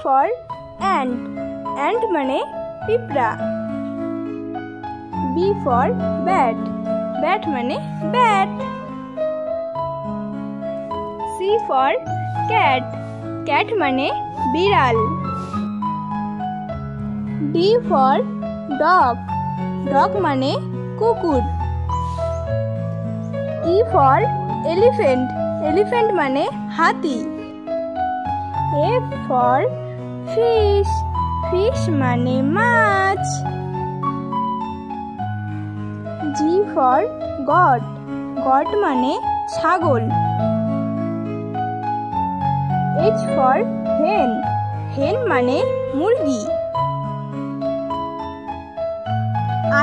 for ant. Ant মানে পিঁপড়া। B for bat. Bat মানে bat. C for cat. Cat মানে বিড়াল। D for dog. Dog মানে কুকুর। E for elephant. Elephant মানে হাতি। F for fish. Fish মানে মাছ। G for goat. Goat মানে ছাগল। H for hen. Hen মানে মুরগি।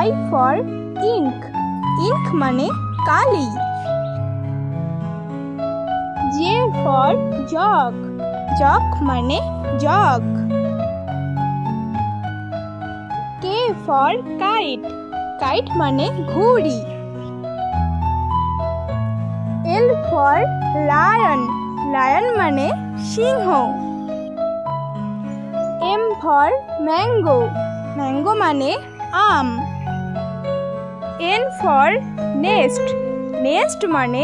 I for ink. Ink মানে কালি। J for jug. Jug মানে jug. K for kite. Kite মানে ঘুড়ি। L for lion. Lion মানে সিংহ। M for mango. Mango মানে আম। N for nest. Nest মানে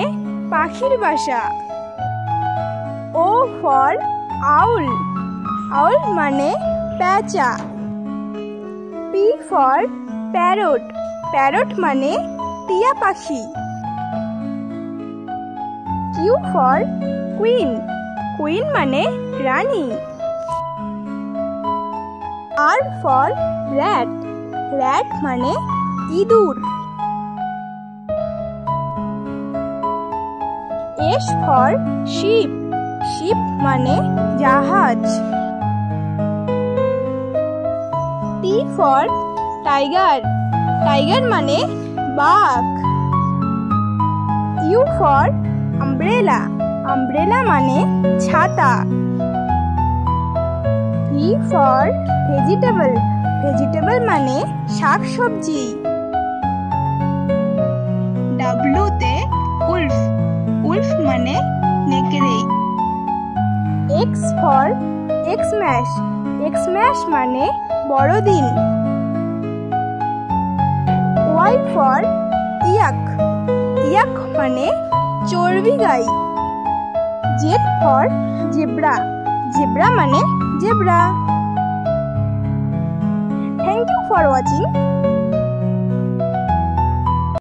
পাখির বাসা। O for owl. Owl মানে পেঁচা। P for parrot. Parrot মানে টিয়া পাখি। Q for queen. Queen মানে রানী। R for rat. Rat মানে ইঁদুর। S for ship. Ship মানে জাহাজ। T for tiger. Tiger মানে বাঘ। U for umbrella. Umbrella মানে ছাতা। V for vegetable. Vegetable মানে শাকসবজি। W তে wolf. Wolf মানে নেকড়ে। X for Xmas. Xmas মানে বড়দিন। Y for yak. Yak মানে চর্বি গাই। Z for zebra. Zebra মানে zebra. Thank you for watching.